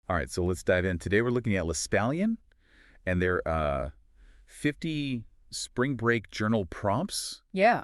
All right, so let's dive in. Today we're looking at Lespalian and their 50 spring break journal prompts. Yeah.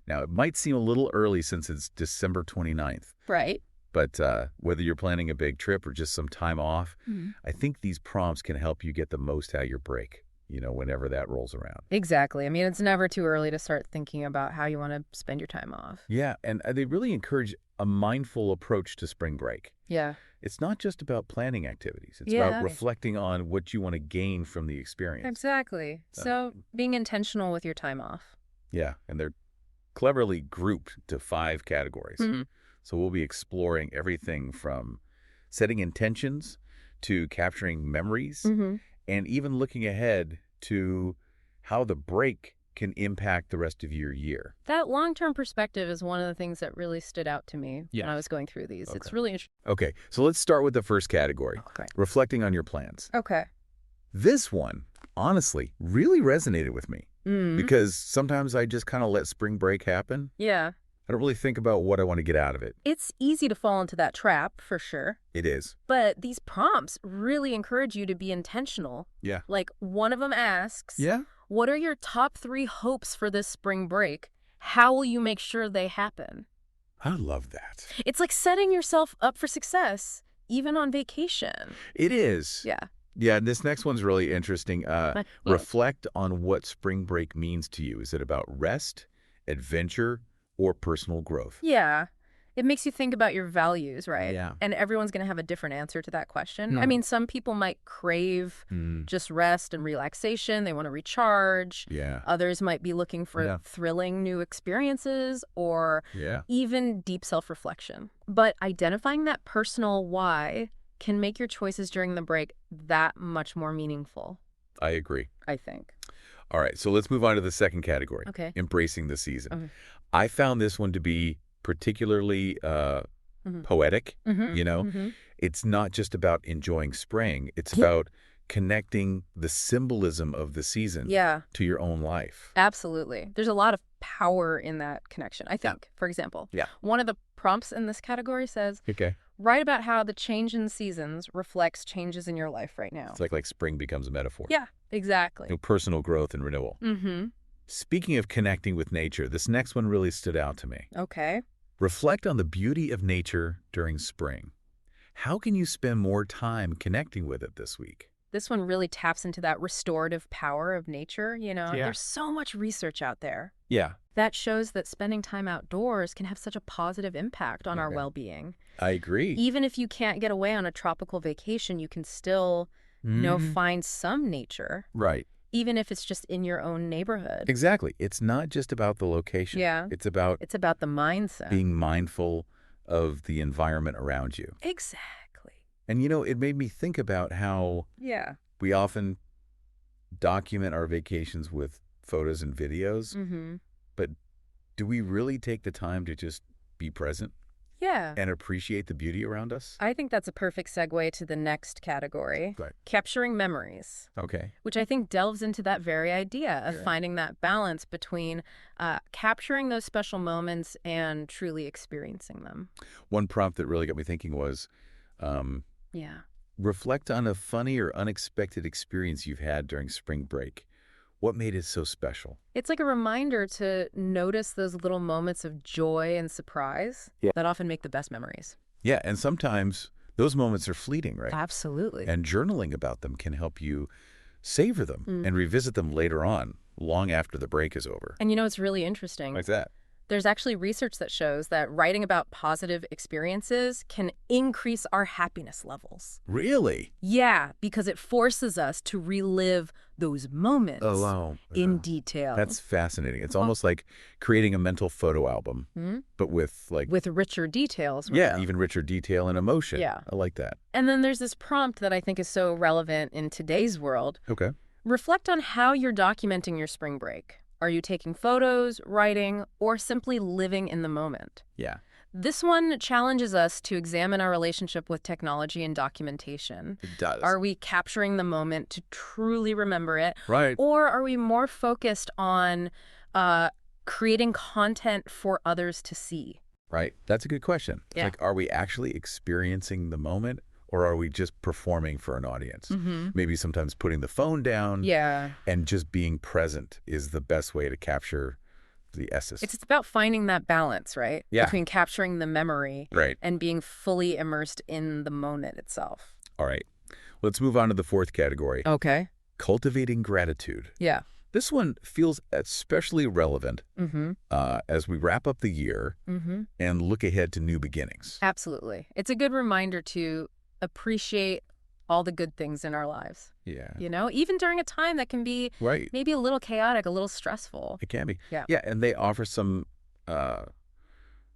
Now, it might seem a little early since it's December 29th, Right. but whether you're planning a big trip or just some time off, I think these prompts can help you get the most out of your break, whenever that rolls around. Exactly. I mean, it's never too early to start thinking about how you want to spend your time off. Yeah, and they really encourage a mindful approach to spring break. Yeah. It's not just about planning activities. It's Yeah. about reflecting on what you want to gain from the experience. Exactly. So being intentional with your time off. Yeah, and they're cleverly grouped to 5 categories. So we'll be exploring everything from setting intentions to capturing memories and even looking ahead to how the break can impact the rest of your year. That long-term perspective is one of the things that really stood out to me when I was going through these. Okay. It's really interesting. Okay, so let's start with the first category, reflecting on your plans. Okay. This one, honestly, really resonated with me because sometimes I just kind of let spring break happen. Yeah. I don't really think about what I want to get out of it. It's easy to fall into that trap, for sure. It is. But these prompts really encourage you to be intentional. Yeah. Like, one of them asks, what are your top 3 hopes for this spring break? How will you make sure they happen? I love that. It's like setting yourself up for success, even on vacation. It is. Yeah. Yeah, this next one's really interesting. Reflect on what spring break means to you. Is it about rest, adventure, or personal growth? Yeah. It makes you think about your values, right? Yeah. And everyone's going to have a different answer to that question. I mean, some people might crave just rest and relaxation. They want to recharge. Yeah. Others might be looking for thrilling new experiences or even deep self-reflection. But identifying that personal why can make your choices during the break that much more meaningful. I agree. I think. All right, so let's move on to the second category. Okay. Embracing the season. Okay. I found this one to be particularly poetic, It's not just about enjoying spring. It's about connecting the symbolism of the season to your own life. Absolutely. There's a lot of power in that connection, I think. For example, one of the prompts in this category says, write about how the change in seasons reflects changes in your life right now. It's like spring becomes a metaphor. Yeah, exactly. Personal growth and renewal. Speaking of connecting with nature, this next one really stood out to me. Okay. Reflect on the beauty of nature during spring. How can you spend more time connecting with it this week? This one really taps into that restorative power of nature, There's so much research out there. Yeah. That shows that spending time outdoors can have such a positive impact on our well-being. I agree. Even if you can't get away on a tropical vacation, you can still, find some nature. Right. Even if it's just in your own neighborhood. Exactly. It's not just about the location. Yeah. It's about the mindset. Being mindful of the environment around you. Exactly. And, it made me think about how we often document our vacations with photos and videos. But do we really take the time to just be present? Yeah. And appreciate the beauty around us? I think that's a perfect segue to the next category. Right. Capturing memories. Okay. Which I think delves into that very idea of finding that balance between capturing those special moments and truly experiencing them. One prompt that really got me thinking was, reflect on a funny or unexpected experience you've had during spring break. What made it so special? It's like a reminder to notice those little moments of joy and surprise that often make the best memories. Yeah, and sometimes those moments are fleeting, right? Absolutely. And journaling about them can help you savor them and revisit them later on, long after the break is over. And it's really interesting. Like that. There's actually research that shows that writing about positive experiences can increase our happiness levels. Really? Yeah, because it forces us to relive those moments in detail. That's fascinating. It's almost like creating a mental photo album, but with richer details. Yeah, even richer detail and emotion. Yeah. I like that. And then there's this prompt that I think is so relevant in today's world. Okay. Reflect on how you're documenting your spring break. Are you taking photos, writing, or simply living in the moment? Yeah. This one challenges us to examine our relationship with technology and documentation. It does. Are we capturing the moment to truly remember it? Right. Or are we more focused on creating content for others to see? Right. That's a good question. Yeah. Like, are we actually experiencing the moment, Or are we just performing for an audience? Maybe sometimes putting the phone down and just being present is the best way to capture the essence. It's about finding that balance, right? Yeah. Between capturing the memory and being fully immersed in the moment itself. All right. Let's move on to the fourth category. Okay. Cultivating gratitude. Yeah. This one feels especially relevant as we wrap up the year and look ahead to new beginnings. Absolutely. It's a good reminder to appreciate all the good things in our lives. Yeah. You know, even during a time that can be maybe a little chaotic, a little stressful. It can be. Yeah. Yeah, and they offer some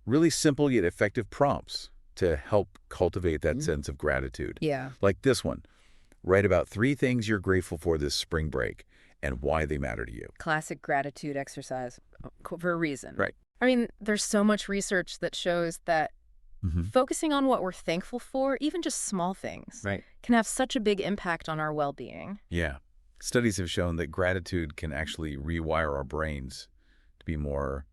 really simple yet effective prompts to help cultivate that sense of gratitude. Yeah. Like this one. Write about 3 things you're grateful for this spring break and why they matter to you. Classic gratitude exercise for a reason. Right. I mean, there's so much research that shows that focusing on what we're thankful for, even just small things, can have such a big impact on our well-being. Yeah. Studies have shown that gratitude can actually rewire our brains to be more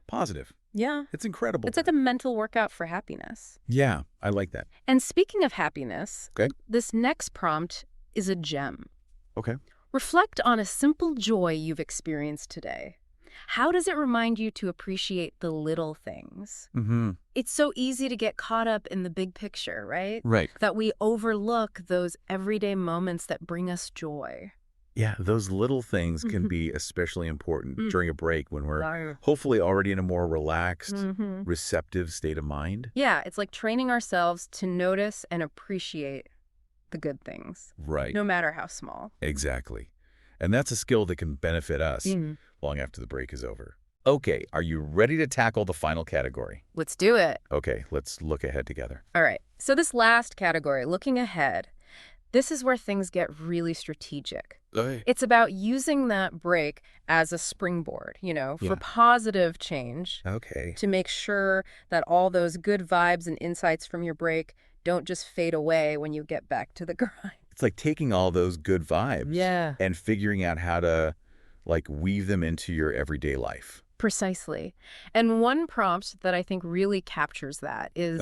positive. Yeah. It's incredible. It's like a mental workout for happiness. Yeah, I like that. And speaking of happiness, this next prompt is a gem. Okay. Reflect on a simple joy you've experienced today. How does it remind you to appreciate the little things? It's so easy to get caught up in the big picture, right? Right. That we overlook those everyday moments that bring us joy. Yeah, those little things can be especially important during a break when we're hopefully already in a more relaxed, receptive state of mind. Yeah, it's like training ourselves to notice and appreciate the good things. Right. No matter how small. Exactly. And that's a skill that can benefit us long after the break is over. Okay, are you ready to tackle the final category? Let's do it. Okay, let's look ahead together. All right. So this last category, looking ahead, this is where things get really strategic. It's about using that break as a springboard, you know, for positive change. Okay. To make sure that all those good vibes and insights from your break don't just fade away when you get back to the grind. It's like taking all those good vibes and figuring out how to, like, weave them into your everyday life. Precisely. And one prompt that I think really captures that is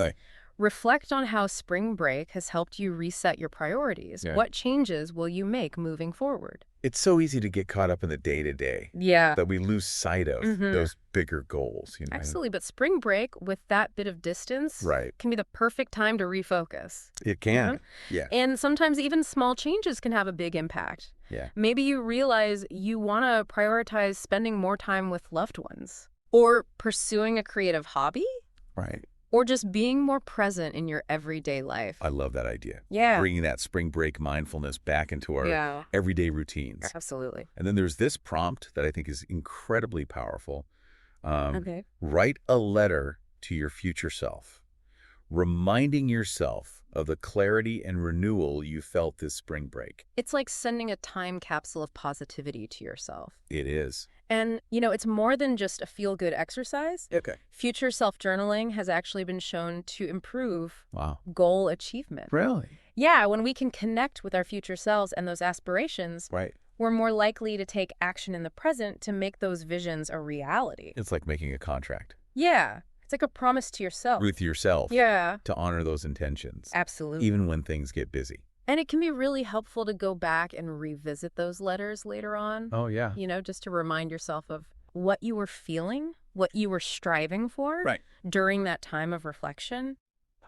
reflect on how spring break has helped you reset your priorities. What changes will you make moving forward? It's so easy to get caught up in the day-to-day that we lose sight of those bigger goals. You know? Absolutely. But spring break, with that bit of distance, can be the perfect time to refocus. It can. Yeah. And sometimes even small changes can have a big impact. Yeah. Maybe you realize you want to prioritize spending more time with loved ones or pursuing a creative hobby. Right. Or just being more present in your everyday life. I love that idea. Yeah. Bringing that spring break mindfulness back into our everyday routines. Absolutely. And then there's this prompt that I think is incredibly powerful. Write a letter to your future self, reminding yourself of the clarity and renewal you felt this spring break. It's like sending a time capsule of positivity to yourself. It is. And, you know, it's more than just a feel-good exercise. Okay. Future self-journaling has actually been shown to improve goal achievement. Really? Yeah, when we can connect with our future selves and those aspirations, we're more likely to take action in the present to make those visions a reality. It's like making a contract. Yeah. It's like a promise to yourself. With yourself. Yeah. To honor those intentions. Absolutely. Even when things get busy. And it can be really helpful to go back and revisit those letters later on. Oh, yeah. You know, just to remind yourself of what you were feeling, what you were striving for during that time of reflection.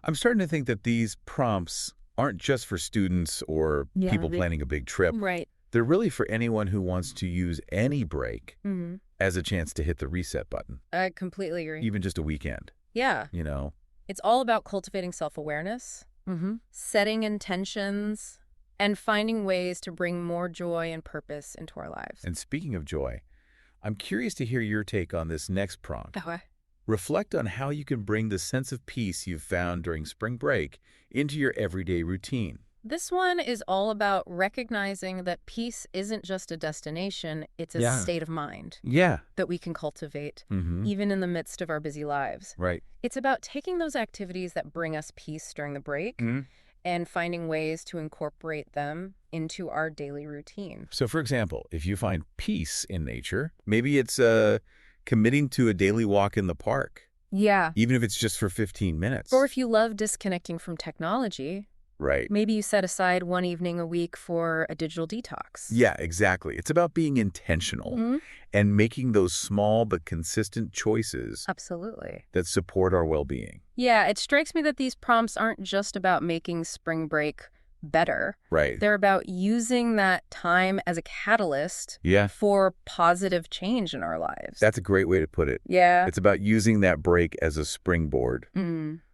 I'm starting to think that these prompts aren't just for students or people planning a big trip. Right. They're really for anyone who wants to use any break as a chance to hit the reset button. I completely agree. Even just a weekend. Yeah. You know? It's all about cultivating self-awareness, setting intentions, and finding ways to bring more joy and purpose into our lives. And speaking of joy, I'm curious to hear your take on this next prompt. Okay. Reflect on how you can bring the sense of peace you've found during spring break into your everyday routine. This one is all about recognizing that peace isn't just a destination, it's a state of mind that we can cultivate, even in the midst of our busy lives. Right. It's about taking those activities that bring us peace during the break and finding ways to incorporate them into our daily routine. So, for example, if you find peace in nature, maybe it's committing to a daily walk in the park. Yeah. Even if it's just for 15 minutes. Or if you love disconnecting from technology. Right. Maybe you set aside one evening a week for a digital detox. Yeah, exactly. It's about being intentional and making those small but consistent choices. Absolutely. That support our well-being. Yeah, it strikes me that these prompts aren't just about making spring break better. Right. They're about using that time as a catalyst for positive change in our lives. That's a great way to put it. Yeah. It's about using that break as a springboard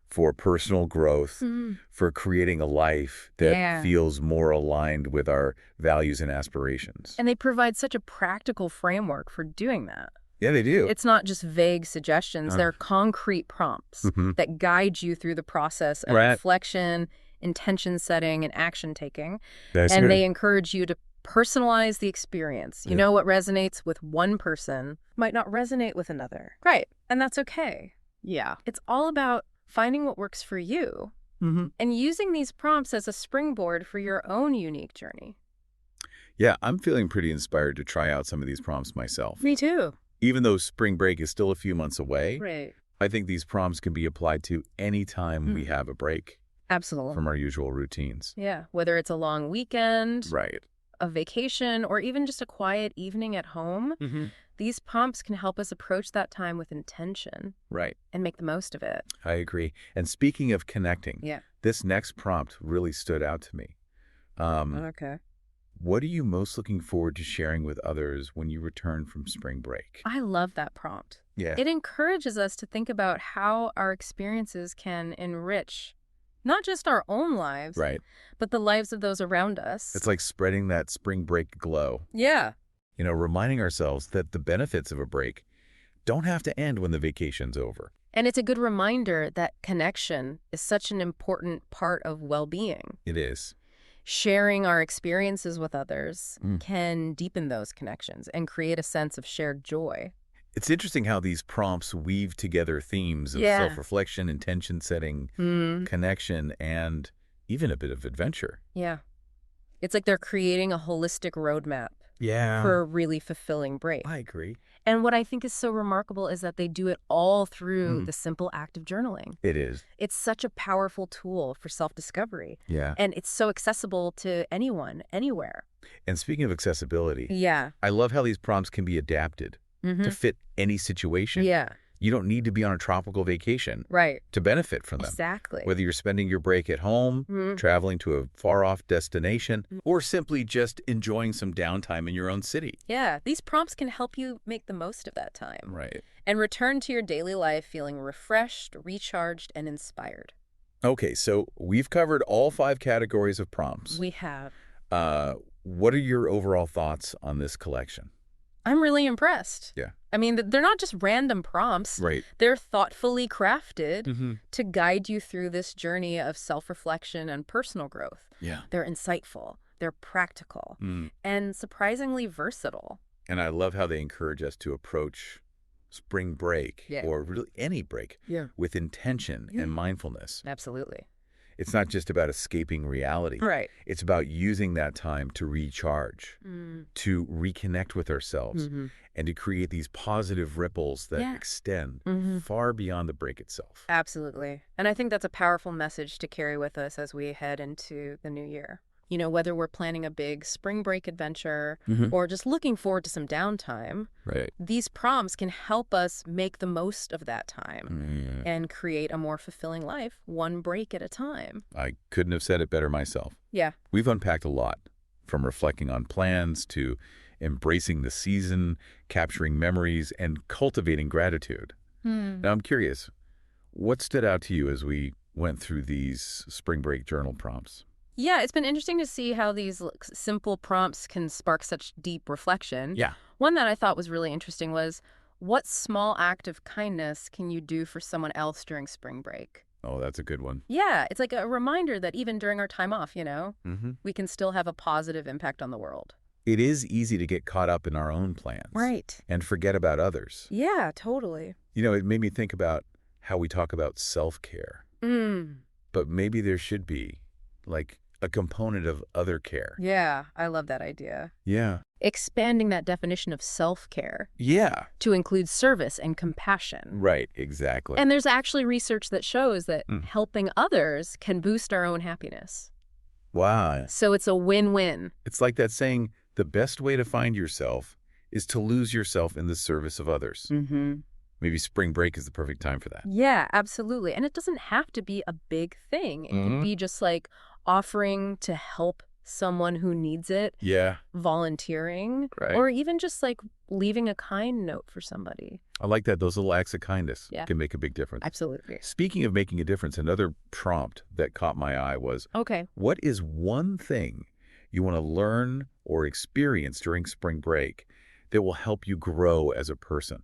for personal growth, for creating a life that feels more aligned with our values and aspirations. And they provide such a practical framework for doing that. Yeah, they do. It's not just vague suggestions. They're concrete prompts that guide you through the process of reflection, intention setting, and action taking. They encourage you to personalize the experience. You know, what resonates with one person might not resonate with another. Right. And that's okay. Yeah. It's all about finding what works for you and using these prompts as a springboard for your own unique journey. Yeah, I'm feeling pretty inspired to try out some of these prompts myself. Me too. Even though spring break is still a few months away, right. I think these prompts can be applied to any time we have a break. Absolutely. From our usual routines. Yeah, whether it's a long weekend, right, a vacation, or even just a quiet evening at home, these prompts can help us approach that time with intention. Right. And make the most of it. I agree. And speaking of connecting, this next prompt really stood out to me. Okay. What are you most looking forward to sharing with others when you return from spring break? I love that prompt. Yeah. It encourages us to think about how our experiences can enrich not just our own lives, but the lives of those around us. It's like spreading that spring break glow. Yeah. You know, reminding ourselves that the benefits of a break don't have to end when the vacation's over. And it's a good reminder that connection is such an important part of well-being. It is. Sharing our experiences with others can deepen those connections and create a sense of shared joy. It's interesting how these prompts weave together themes of self-reflection, intention setting, connection, and even a bit of adventure. Yeah. It's like they're creating a holistic roadmap for a really fulfilling break. I agree. And what I think is so remarkable is that they do it all through the simple act of journaling. It is. It's such a powerful tool for self-discovery. Yeah. And it's so accessible to anyone, anywhere. And speaking of accessibility, I love how these prompts can be adapted to fit any situation. Yeah. You don't need to be on a tropical vacation to benefit from them. Exactly. Whether you're spending your break at home, traveling to a far-off destination, or simply just enjoying some downtime in your own city. Yeah, these prompts can help you make the most of that time. Right. And return to your daily life feeling refreshed, recharged, and inspired. Okay, so we've covered all 5 categories of prompts. We have. What are your overall thoughts on this collection? I'm really impressed. Yeah. I mean, they're not just random prompts. Right. They're thoughtfully crafted to guide you through this journey of self-reflection and personal growth. Yeah. They're insightful. They're practical. And surprisingly versatile. And I love how they encourage us to approach spring break or really any break with intention and mindfulness. Absolutely. It's not just about escaping reality. Right. It's about using that time to recharge, to reconnect with ourselves, and to create these positive ripples that extend far beyond the break itself. Absolutely. And I think that's a powerful message to carry with us as we head into the new year. You know, whether we're planning a big spring break adventure or just looking forward to some downtime, these prompts can help us make the most of that time and create a more fulfilling life, one break at a time. I couldn't have said it better myself. Yeah. We've unpacked a lot, from reflecting on plans to embracing the season, capturing memories, and cultivating gratitude. Now, I'm curious, what stood out to you as we went through these spring break journal prompts? Yeah, it's been interesting to see how these simple prompts can spark such deep reflection. Yeah. One that I thought was really interesting was, what small act of kindness can you do for someone else during spring break? Oh, that's a good one. Yeah, it's like a reminder that even during our time off, you know, we can still have a positive impact on the world. It is easy to get caught up in our own plans. Right. And forget about others. Yeah, totally. You know, it made me think about how we talk about self-care. But maybe there should be, like, a component of other care. Yeah, I love that idea. Yeah. Expanding that definition of self-care. Yeah. To include service and compassion. Right, exactly. And there's actually research that shows that helping others can boost our own happiness. Wow. So it's a win-win. It's like that saying, the best way to find yourself is to lose yourself in the service of others. Mm-hmm. Maybe spring break is the perfect time for that. Yeah, absolutely. And it doesn't have to be a big thing. It could be just like offering to help someone who needs it. Yeah. Volunteering. Right. Or even just like leaving a kind note for somebody. I like that. Those little acts of kindness Yeah. can make a big difference. Absolutely. Speaking of making a difference, another prompt that caught my eye was, okay, what is one thing you want to learn or experience during spring break that will help you grow as a person?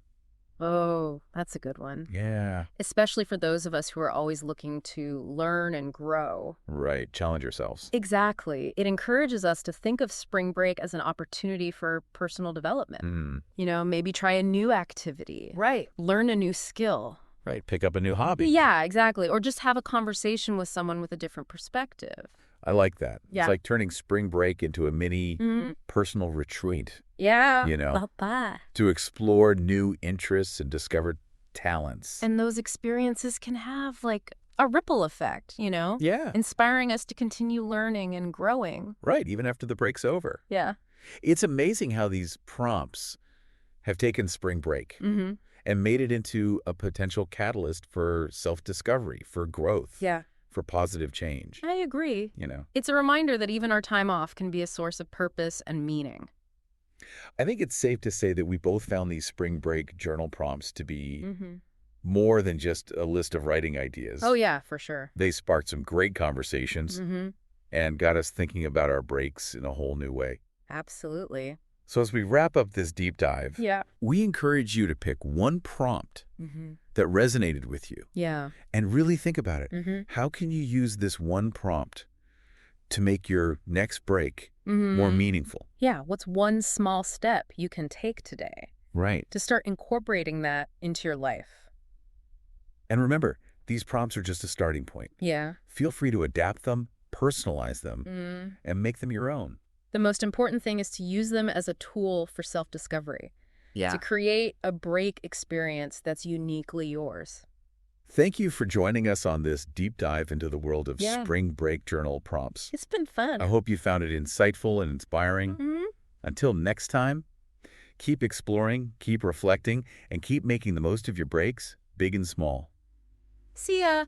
Oh, that's a good one. Yeah. Especially for those of us who are always looking to learn and grow. Right. Challenge yourselves. Exactly. It encourages us to think of spring break as an opportunity for personal development. You know, maybe try a new activity. Right. Learn a new skill. Right. Pick up a new hobby. Yeah, exactly. Or just have a conversation with someone with a different perspective. I like that. Yeah. It's like turning spring break into a mini personal retreat. Yeah. You know, to explore new interests and discover talents. And those experiences can have like a ripple effect, you know? Yeah. Inspiring us to continue learning and growing. Right. Even after the break's over. Yeah. It's amazing how these prompts have taken spring break and made it into a potential catalyst for self-discovery, for growth. Yeah. For positive change. I agree. You know, it's a reminder that even our time off can be a source of purpose and meaning. I think it's safe to say that we both found these spring break journal prompts to be more than just a list of writing ideas. Oh, yeah, for sure. They sparked some great conversations and got us thinking about our breaks in a whole new way. Absolutely. So as we wrap up this deep dive, we encourage you to pick one prompt that resonated with you. Yeah. And really think about it. How can you use this one prompt to make your next break more meaningful? Yeah. What's one small step you can take today? Right. To start incorporating that into your life. And remember, these prompts are just a starting point. Yeah. Feel free to adapt them, personalize them, and make them your own. The most important thing is to use them as a tool for self-discovery. Yeah. To create a break experience that's uniquely yours. Thank you for joining us on this deep dive into the world of spring break journal prompts. It's been fun. I hope you found it insightful and inspiring. Until next time, keep exploring, keep reflecting, and keep making the most of your breaks, big and small. See ya.